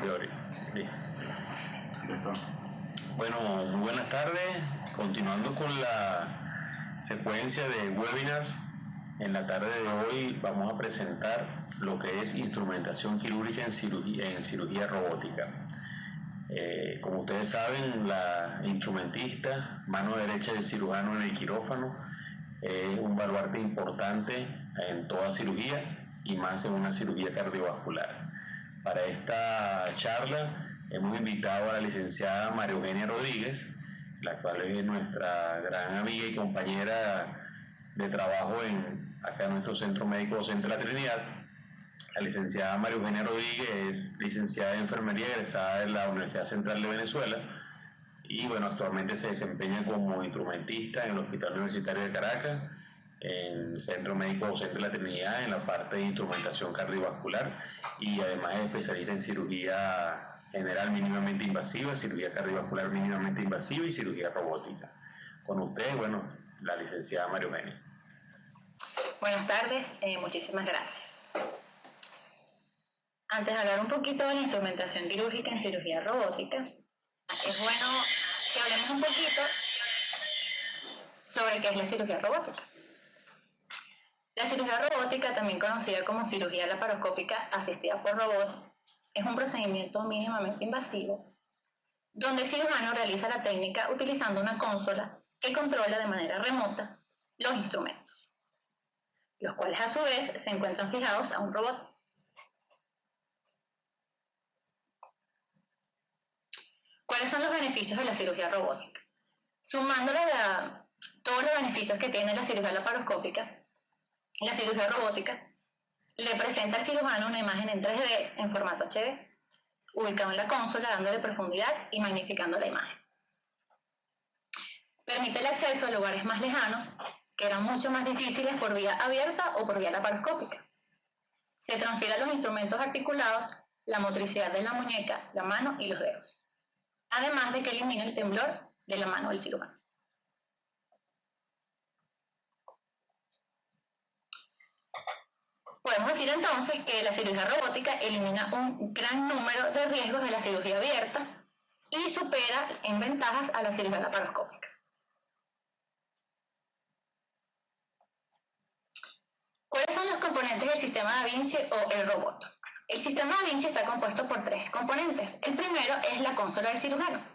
Teoría. Bueno, muy buenas tardes. Continuando con la secuencia de webinars, en la tarde de hoy vamos a presentar lo que es instrumentación quirúrgica en cirugía robótica. Como ustedes saben, la instrumentista, mano derecha del cirujano en el quirófano, es un baluarte importante en toda cirugía y más en una cirugía cardiovascular. Para esta charla hemos invitado a la licenciada María Eugenia Rodríguez, la cual es nuestra gran amiga y compañera de trabajo acá en nuestro Centro Médico Docente de la Trinidad. La licenciada María Eugenia Rodríguez es licenciada en enfermería egresada de la Universidad Central de Venezuela y bueno, actualmente se desempeña como instrumentista en el Hospital Universitario de Caracas, en el Centro Médico Docente de la Trinidad, en la parte de instrumentación cardiovascular, y además es especialista en cirugía general mínimamente invasiva, cirugía cardiovascular mínimamente invasiva y cirugía robótica. Con usted, bueno, la licenciada María Eugenia. Buenas tardes, muchísimas gracias. Antes de hablar un poquito de la instrumentación quirúrgica en cirugía robótica, es bueno que hablemos un poquito sobre qué es la cirugía robótica. La cirugía robótica, también conocida como cirugía laparoscópica asistida por robot, es un procedimiento mínimamente invasivo donde el cirujano realiza la técnica utilizando una consola que controla de manera remota los instrumentos, los cuales a su vez se encuentran fijados a un robot. ¿Cuáles son los beneficios de la cirugía robótica? Sumándole a todos los beneficios que tiene la cirugía laparoscópica, la cirugía robótica le presenta al cirujano una imagen en 3D en formato HD, ubicado en la consola, dándole profundidad y magnificando la imagen. Permite el acceso a lugares más lejanos, que eran mucho más difíciles por vía abierta o por vía laparoscópica. Se transfiere a los instrumentos articulados la motricidad de la muñeca, la mano y los dedos, además de que elimina el temblor de la mano del cirujano. Podemos decir entonces que la cirugía robótica elimina un gran número de riesgos de la cirugía abierta y supera en ventajas a la cirugía laparoscópica. ¿Cuáles son los componentes del sistema Da Vinci o el robot? El sistema Da Vinci está compuesto por 3 componentes. El primero es la consola del cirujano.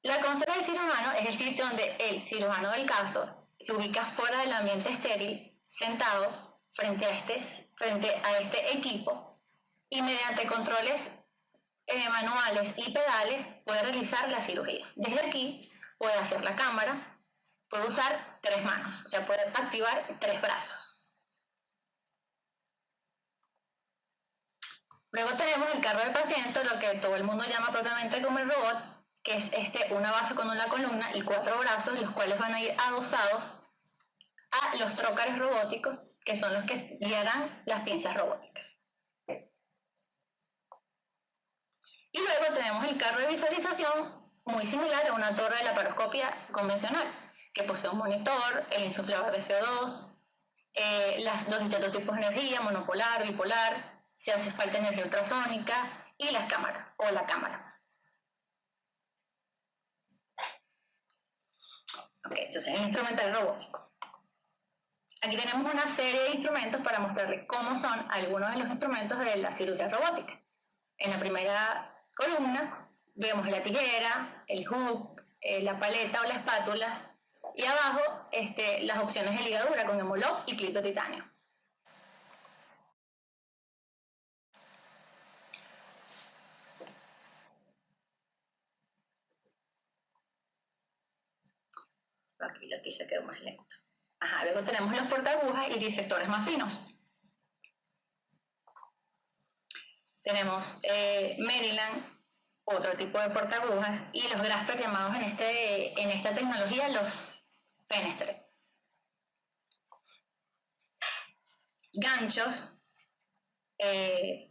La consola del cirujano es el sitio donde el cirujano del caso se ubica fuera del ambiente estéril, sentado frente a este equipo, y mediante controles manuales y pedales puede realizar la cirugía. Desde aquí puede hacer la cámara, puede usar 3 manos, o sea, puede activar 3 brazos. Luego tenemos el carro del paciente, lo que todo el mundo llama propiamente como el robot, que es una base con una columna y 4 brazos, los cuales van a ir adosados a los trócares robóticos, que son los que guiarán las pinzas robóticas. Y luego tenemos el carro de visualización, muy similar a una torre de laparoscopia convencional, que posee un monitor, el insuflador de CO2, los distintos tipos de energía, monopolar, bipolar, si hace falta energía ultrasónica, y las cámaras, o la cámara. Ok, entonces el instrumental robótico. Aquí tenemos una serie de instrumentos para mostrarles cómo son algunos de los instrumentos de la cirugía robótica. En la primera columna vemos la tijera, el hook, la paleta o la espátula, y abajo las opciones de ligadura con hemolog y clip de titanio. Aquí lo quise quedó más lento. Luego tenemos los portaagujas y disectores más finos. Tenemos Maryland, otro tipo de portaagujas, y los Grasper llamados en esta tecnología los Fenestre. Ganchos,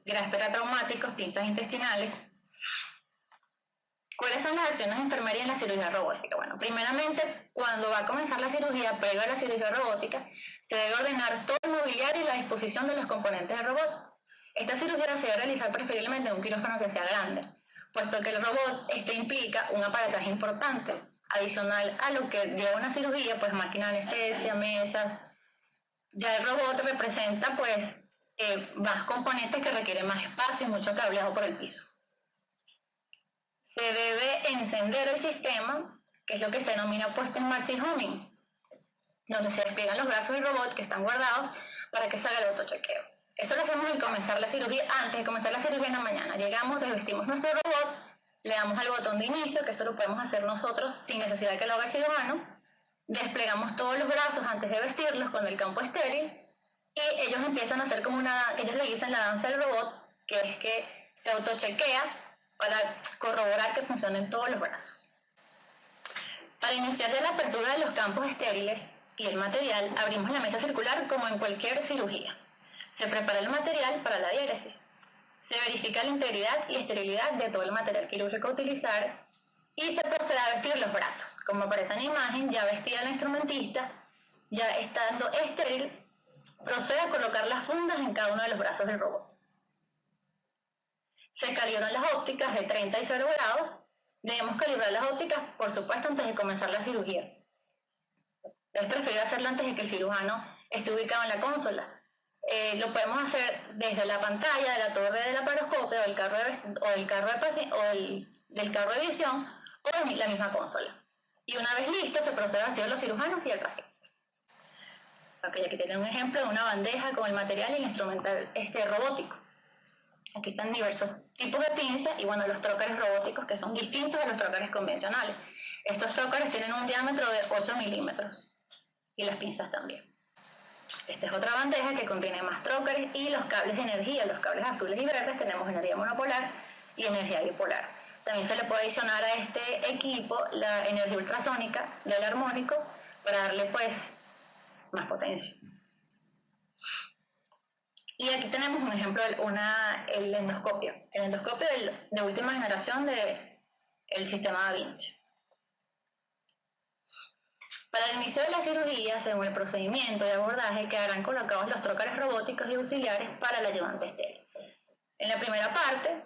Grasper atraumáticos, pinzas intestinales. ¿Cuáles son las acciones de enfermería en la cirugía robótica? Bueno, primeramente, cuando va a comenzar la cirugía, previo a la cirugía robótica, se debe ordenar todo el mobiliario y la disposición de los componentes del robot. Esta cirugía se debe realizar preferiblemente en un quirófano que sea grande, puesto que el robot implica un aparataje importante, adicional a lo que lleva una cirugía, pues máquina de anestesia, mesas. Ya el robot representa pues más componentes que requieren más espacio y mucho cableado por el piso. Se debe encender el sistema, que es lo que se denomina puesta en marcha y homing, donde se despliegan los brazos del robot que están guardados para que salga el autochequeo. Eso lo hacemos al comenzar la cirugía, antes de comenzar la cirugía en la mañana. Llegamos, desvestimos nuestro robot, le damos al botón de inicio, que eso lo podemos hacer nosotros sin necesidad de que lo haga el cirujano. Desplegamos todos los brazos antes de vestirlos con el campo estéril y ellos empiezan a hacer como ellos le dicen la danza del robot, que es que se autochequea para corroborar que funcionen todos los brazos. Para iniciar ya la apertura de los campos estériles y el material, abrimos la mesa circular como en cualquier cirugía. Se prepara el material para la diéresis. Se verifica la integridad y esterilidad de todo el material quirúrgico a utilizar y se procede a vestir los brazos. Como aparece en la imagen, ya vestida la instrumentista, ya estando estéril, procede a colocar las fundas en cada uno de los brazos del robot. Se calibran las ópticas de 30 y 0 grados. Debemos calibrar las ópticas, por supuesto, antes de comenzar la cirugía. Es preferible hacerlo antes de que el cirujano esté ubicado en la consola. Lo podemos hacer desde la pantalla de la torre de laparoscopio del carro de visión o de la misma consola. Y una vez listo, se procede a vestir a los cirujanos y al paciente. Ok, aquí tienen un ejemplo de una bandeja con el material y el instrumental robótico. Aquí están diversos tipos de pinzas y bueno, los trócares robóticos que son distintos a los trócares convencionales. Estos trócares tienen un diámetro de 8 milímetros y las pinzas también. Esta es otra bandeja que contiene más trócares y los cables de energía, los cables azules y verdes. Tenemos energía monopolar y energía bipolar. También se le puede adicionar a este equipo la energía ultrasónica del armónico para darle pues más potencia. Y aquí tenemos un ejemplo, el endoscopio. El endoscopio de última generación del sistema Da Vinci. Para el inicio de la cirugía, según el procedimiento de abordaje, quedarán colocados los trócares robóticos y auxiliares para el ayudante estéril. En la primera parte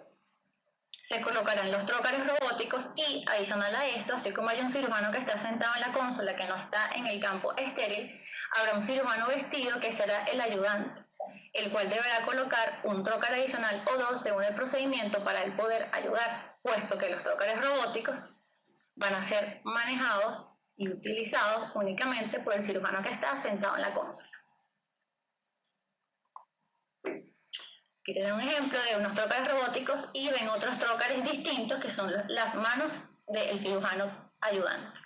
se colocarán los trócares robóticos y, adicional a esto, así como hay un cirujano que está sentado en la consola que no está en el campo estéril, habrá un cirujano vestido que será el ayudante, el cual deberá colocar un trócar adicional o dos según el procedimiento para él poder ayudar, puesto que los trócares robóticos van a ser manejados y utilizados únicamente por el cirujano que está sentado en la consola. Aquí tienen un ejemplo de unos trócares robóticos y ven otros trócares distintos que son las manos del cirujano ayudante.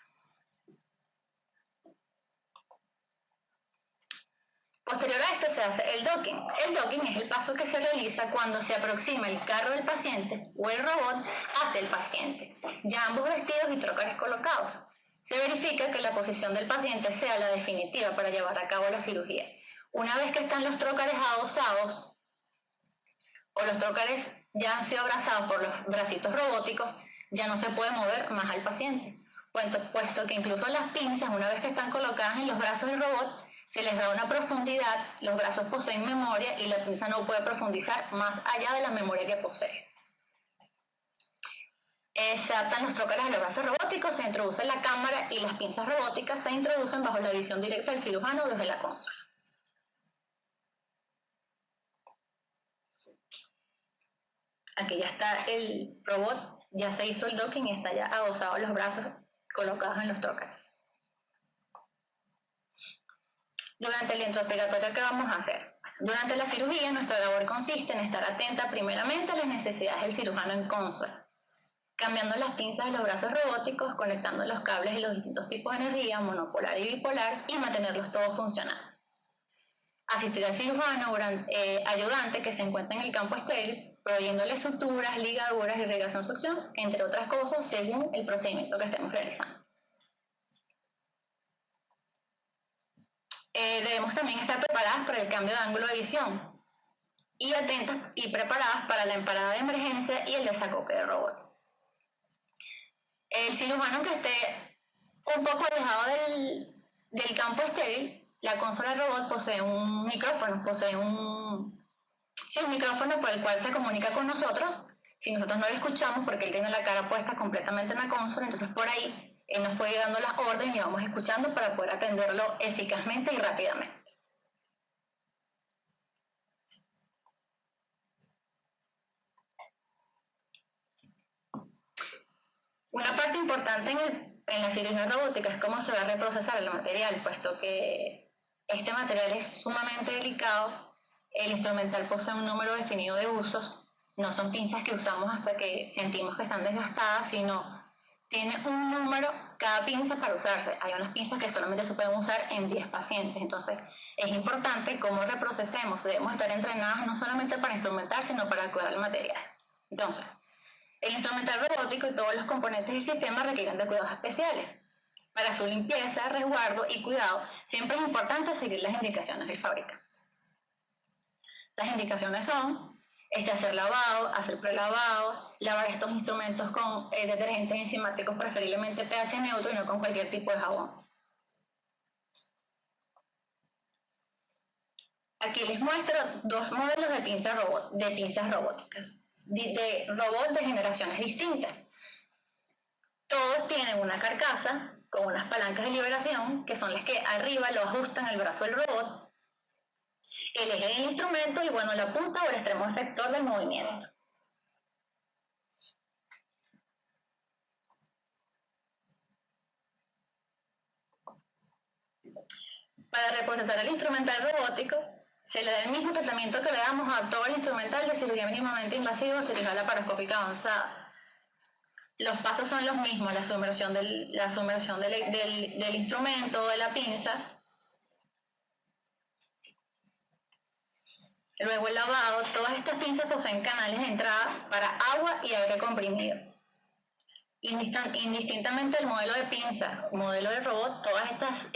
Posterior a esto se hace el docking. El docking es el paso que se realiza cuando se aproxima el carro del paciente o el robot hacia el paciente, ya ambos vestidos y trócares colocados. Se verifica que la posición del paciente sea la definitiva para llevar a cabo la cirugía. Una vez que están los trócares adosados o los trócares ya han sido abrazados por los bracitos robóticos, ya no se puede mover más al paciente, puesto que incluso las pinzas, una vez que están colocadas en los brazos del robot, se les da una profundidad, los brazos poseen memoria y la pinza no puede profundizar más allá de la memoria que posee. Se adaptan los trócares a los brazos robóticos, se introduce la cámara y las pinzas robóticas se introducen bajo la visión directa del cirujano desde la consola. Aquí ya está el robot, ya se hizo el docking y está ya adosado los brazos colocados en los trócares. Durante el intraoperatorio, ¿qué vamos a hacer? Durante la cirugía, nuestra labor consiste en estar atenta primeramente a las necesidades del cirujano en consola, cambiando las pinzas de los brazos robóticos, conectando los cables de los distintos tipos de energía, monopolar y bipolar, y mantenerlos todos funcionando. Asistir al cirujano ayudante que se encuentra en el campo estéril, proveyéndole suturas, ligaduras, irrigación, succión, entre otras cosas, según el procedimiento que estemos realizando. Debemos también estar preparadas para el cambio de ángulo de visión y atentas y preparadas para la parada de emergencia y el desacople del robot. El cirujano que esté un poco alejado del campo estéril, la consola del robot posee un micrófono, posee un Sí, un micrófono por el cual se comunica con nosotros. Si nosotros no lo escuchamos, porque él tiene la cara puesta completamente en la consola, entonces por ahí él nos puede ir dando las órdenes y vamos escuchando para poder atenderlo eficazmente y rápidamente. Una parte importante en la cirugía robótica es cómo se va a reprocesar el material, puesto que este material es sumamente delicado. El instrumental posee un número definido de usos. No son pinzas que usamos hasta que sentimos que están desgastadas, sino tiene un número cada pinza para usarse. Hay unas pinzas que solamente se pueden usar en 10 pacientes. Entonces, es importante cómo reprocesemos. Debemos estar entrenadas no solamente para instrumentar, sino para cuidar el material. Entonces, el instrumental robótico y todos los componentes del sistema requieren de cuidados especiales. Para su limpieza, resguardo y cuidado, siempre es importante seguir las indicaciones del fabricante. Las indicaciones son hacer lavado, hacer prelavado, lavar estos instrumentos con detergentes enzimáticos, preferiblemente pH neutro y no con cualquier tipo de jabón. Aquí les muestro dos modelos de pinzas robóticas, de robots de generaciones distintas. Todos tienen una carcasa con unas palancas de liberación, que son las que arriba lo ajustan al brazo del robot, el eje del instrumento y bueno, la punta o el extremo efector del movimiento. Para reprocesar el instrumental robótico, se le da el mismo tratamiento que le damos a todo el instrumental de cirugía mínimamente invasiva o cirugía laparoscópica avanzada. Los pasos son los mismos, la sumersión del instrumento, de la pinza, luego el lavado. Todas estas pinzas poseen canales de entrada para agua y aire comprimido. Indistintamente del modelo de pinza, modelo de robot, todas estas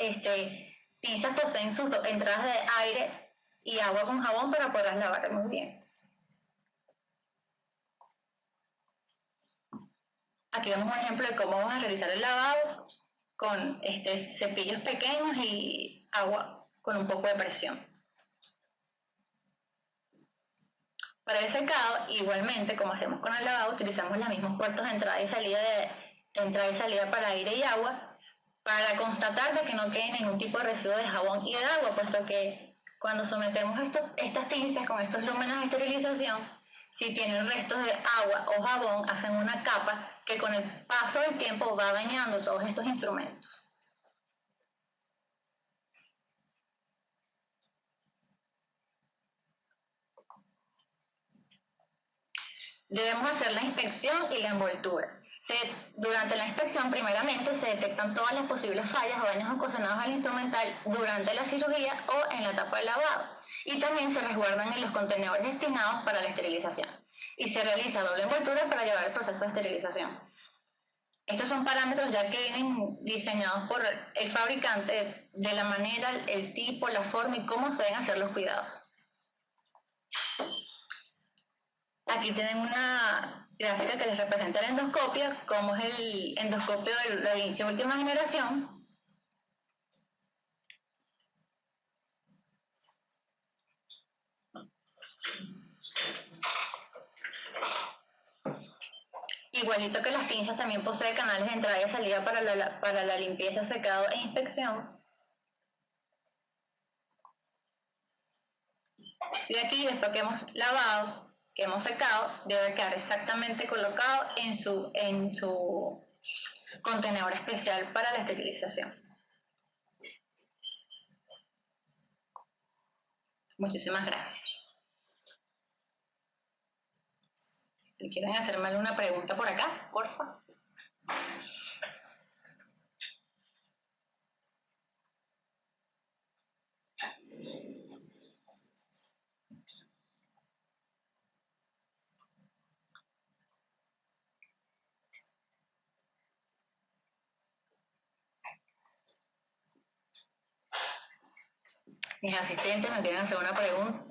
pinzas poseen sus entradas de aire y agua con jabón para poder lavar muy bien. Aquí vemos un ejemplo de cómo vamos a realizar el lavado con cepillos pequeños y agua con un poco de presión. Para el secado, igualmente, como hacemos con el lavado, utilizamos los mismos puertos de entrada y salida para aire y agua para constatar de que no quede ningún tipo de residuo de jabón y de agua, puesto que cuando sometemos estas pinzas con estos lúmenes de esterilización, si tienen restos de agua o jabón, hacen una capa que con el paso del tiempo va dañando todos estos instrumentos. Debemos hacer la inspección y la envoltura. Durante la inspección, primeramente, se detectan todas las posibles fallas o daños ocasionados al instrumental durante la cirugía o en la etapa de lavado. Y también se resguardan en los contenedores destinados para la esterilización. Y se realiza doble envoltura para llevar el proceso de esterilización. Estos son parámetros ya que vienen diseñados por el fabricante de la manera, el tipo, la forma y cómo se deben hacer los cuidados. Aquí tienen una gráfica que les representa el endoscopio, como es el endoscopio de Da Vinci última generación. Igualito que las pinzas, también posee canales de entrada y salida para la limpieza, secado e inspección. Y aquí, después que hemos lavado, que hemos secado, debe quedar exactamente colocado en su contenedor especial para la esterilización. Muchísimas gracias. Si quieren hacerme alguna pregunta por acá, por favor. Mis asistentes me quieren hacer una pregunta.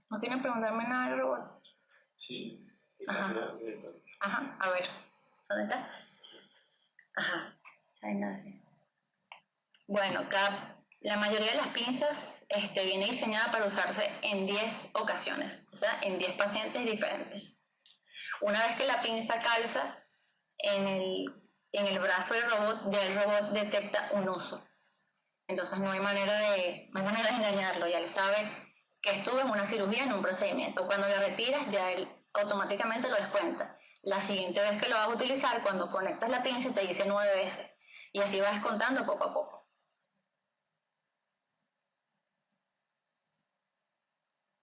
¿No quieren preguntarme nada del robot? Sí. Ajá. Ajá, a ver. ¿Dónde está? Ajá. Ay, nadie. Bueno, la mayoría de las pinzas viene diseñada para usarse en 10 ocasiones, o sea, en 10 pacientes diferentes. Una vez que la pinza calza en el brazo del robot, ya el robot detecta un uso. Entonces no hay manera de engañarlo, ya él sabe que estuvo en una cirugía, en un procedimiento. Cuando lo retiras, ya él automáticamente lo descuenta. La siguiente vez que lo vas a utilizar, cuando conectas la pinza, te dice 9 veces. Y así vas contando poco a poco.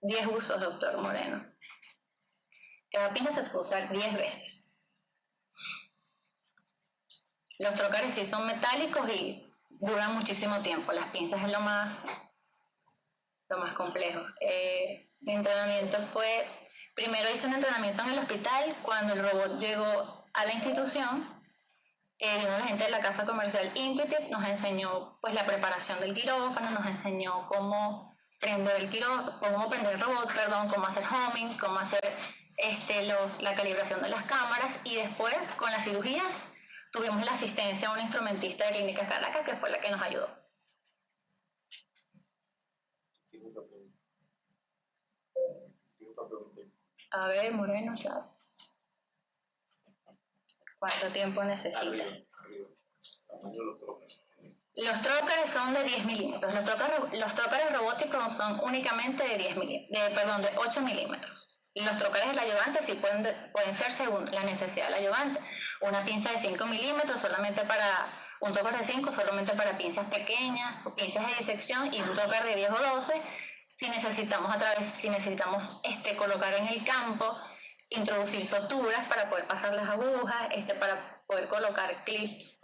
10 usos, doctor Moreno. Cada pinza se puede usar 10 veces. Los trocares sí son metálicos y duran muchísimo tiempo. Las pinzas es lo más complejo. Mi entrenamiento primero hice un entrenamiento en el hospital. Cuando el robot llegó a la institución, vino la gente de la casa comercial Intuitive, nos enseñó pues la preparación del quirófano, nos enseñó cómo prender el robot, cómo hacer homing, cómo hacer la calibración de las cámaras, y después con las cirugías tuvimos la asistencia de una instrumentista de Clínicas Caracas que fue la que nos ayudó. A ver, Moreno, chao. ¿Cuánto tiempo necesitas? Los trócares son de 10 milímetros. Los trócares robóticos son únicamente de 8 milímetros. Y los trócares del ayudante sí pueden ser según la necesidad del ayudante. Una pinza de 5 milímetros solamente para un trócar de 5, solamente para pinzas pequeñas o pinzas de disección, y un trócar de 10 o 12 si necesitamos colocar en el campo, introducir suturas para poder pasar las agujas, para poder colocar clips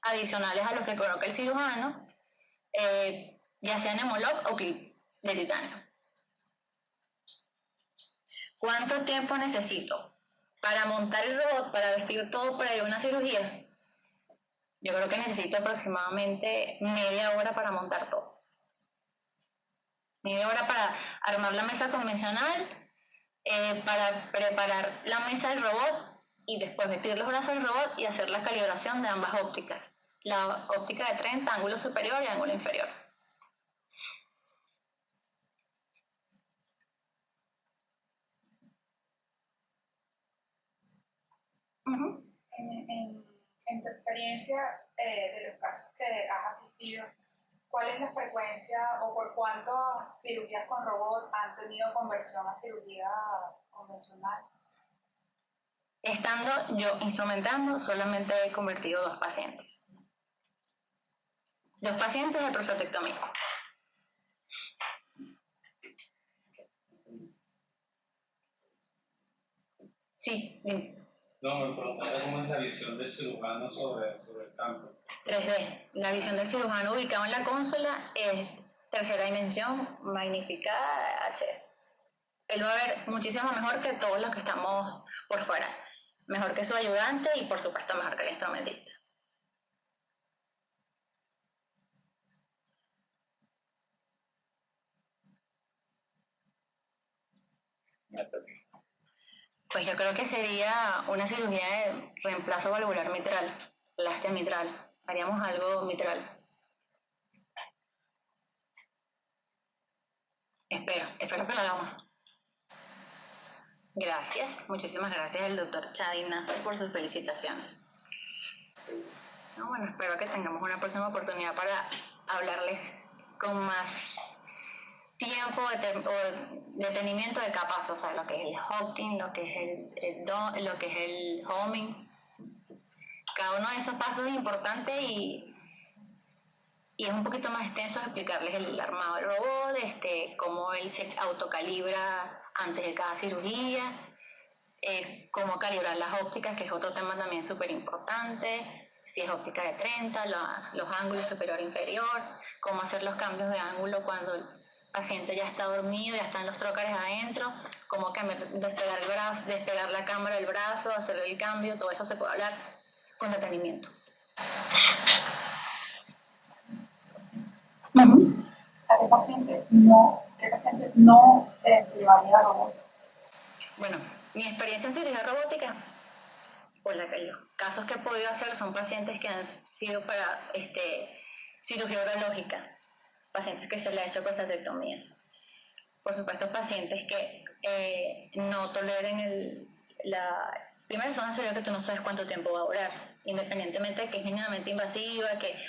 adicionales a los que coloca el cirujano, ya sea Nemolog o clip de titanio. ¿Cuánto tiempo necesito para montar el robot, para vestir todo para ir a una cirugía? Yo creo que necesito aproximadamente media hora para montar todo. Media hora para armar la mesa convencional, para preparar la mesa del robot y después meter los brazos del robot y hacer la calibración de ambas ópticas. La óptica de 30, ángulo superior y ángulo inferior. En tu experiencia de los casos que has asistido, ¿cuál es la frecuencia o por cuántas cirugías con robot han tenido conversión a cirugía convencional? Estando yo instrumentando, solamente he convertido 2 pacientes. 2 pacientes de prostatectomía. Sí, dime. No, me preguntaba cómo es la visión del cirujano sobre el campo. 3D. La visión del cirujano ubicado en la consola es tercera dimensión, magnificada, HD. Él va a ver muchísimo mejor que todos los que estamos por fuera. Mejor que su ayudante y, por supuesto, mejor que el instrumentista. Pues yo creo que sería una cirugía de reemplazo valvular mitral, plastia mitral. Haríamos algo mitral. Espero que lo hagamos. Gracias, muchísimas gracias al doctor Chadi Nasser por sus felicitaciones. Bueno, espero que tengamos una próxima oportunidad para hablarles con más tiempo o detenimiento de cada paso, o sea, lo que es el Hocking, lo que es lo que es el homing. Cada uno de esos pasos es importante y es un poquito más extenso explicarles el armado del robot, cómo él se autocalibra antes de cada cirugía, cómo calibrar las ópticas, que es otro tema también súper importante, si es óptica de 30, los ángulos superior e inferior, cómo hacer los cambios de ángulo cuando el paciente ya está dormido, ya están los trócares adentro, cómo despegar el brazo, despegar la cámara del brazo, hacer el cambio, todo eso se puede hablar con detenimiento. ¿A qué paciente no se llevaría a robot? Bueno, mi experiencia en cirugía robótica, los casos que he podido hacer son pacientes que han sido para cirugía urológica, pacientes que se le ha hecho prostatectomías. Por supuesto, pacientes que no toleren primero es una cirugía que tú no sabes cuánto tiempo va a durar, independientemente de que es mínimamente invasiva, que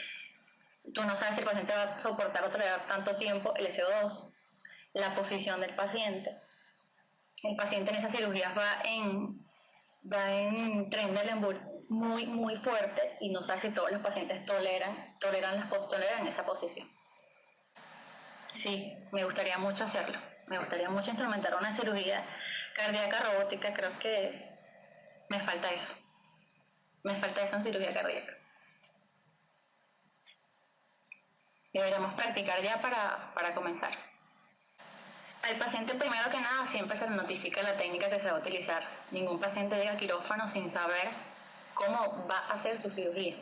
tú no sabes si el paciente va a soportar o tolerar tanto tiempo el SO2, la posición del paciente. El paciente en esas cirugías va en tren de Lembour muy, muy fuerte y no sabes si todos los pacientes toleran esa posición. Sí, me gustaría mucho hacerlo. Me gustaría mucho instrumentar una cirugía cardíaca robótica. Creo que me falta eso. Me falta eso en cirugía cardíaca. Deberíamos practicar ya para comenzar. Al paciente, primero que nada, siempre se le notifica la técnica que se va a utilizar. Ningún paciente llega al quirófano sin saber cómo va a hacer su cirugía.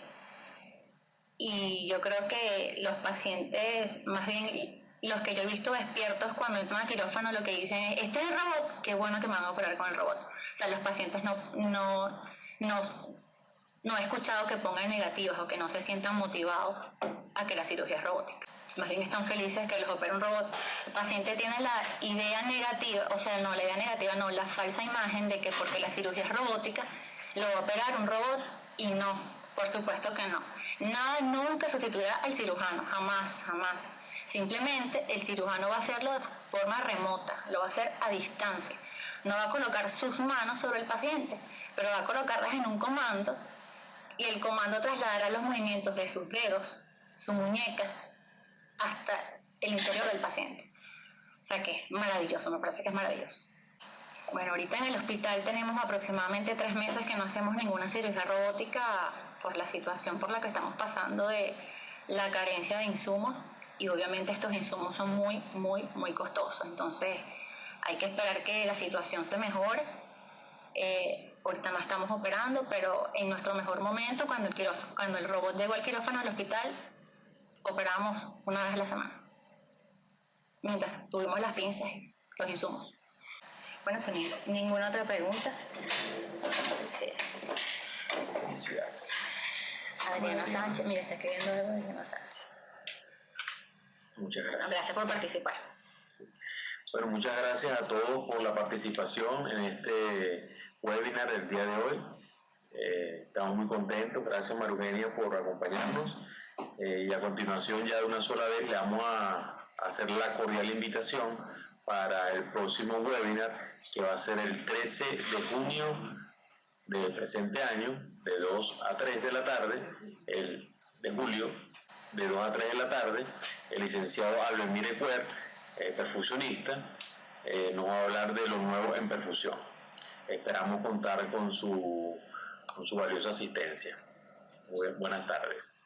Y yo creo que los pacientes, más bien los que yo he visto despiertos cuando entran al quirófano, lo que dicen es: este es el robot, qué bueno que me van a operar con el robot. O sea, los pacientes no he escuchado que pongan negativas o que no se sientan motivados a que la cirugía es robótica. Más bien están felices que los opere un robot. El paciente tiene la idea negativa, la falsa imagen de que porque la cirugía es robótica, lo va a operar un robot, y no, por supuesto que no. Nada nunca sustituirá al cirujano, jamás, jamás. Simplemente el cirujano va a hacerlo de forma remota, lo va a hacer a distancia. No va a colocar sus manos sobre el paciente, pero va a colocarlas en un comando, y el comando trasladará los movimientos de sus dedos, su muñeca, hasta el interior del paciente. O sea que es maravilloso, me parece que es maravilloso. Bueno, ahorita en el hospital tenemos aproximadamente 3 meses que no hacemos ninguna cirugía robótica por la situación por la que estamos pasando de la carencia de insumos, y obviamente estos insumos son muy, muy, muy costosos. Entonces hay que esperar que la situación se mejore. Ahorita no estamos operando, pero en nuestro mejor momento, cuando el robot llegó al quirófano del hospital, operamos una vez a la semana, mientras tuvimos las pinzas y los insumos. Bueno, ¿ninguna otra pregunta? Sí. Felicidades. Adriana Sánchez, mira, está escribiendo algo de Adriana Sánchez. Muchas gracias. Gracias por participar. Bueno, muchas gracias a todos por la participación en este webinar del día de hoy. Estamos muy contentos. Gracias, María Eugenia, por acompañarnos. Y a continuación, ya de una sola vez, le vamos a hacer la cordial invitación para el próximo webinar, que va a ser el 13 de junio del presente año, de 2 a 3 de la tarde, el de julio, de 2 a 3 de la tarde. El licenciado Albert Ecuer, perfusionista, nos va a hablar de lo nuevo en perfusión. Esperamos contar con su valiosa asistencia. Buenas tardes.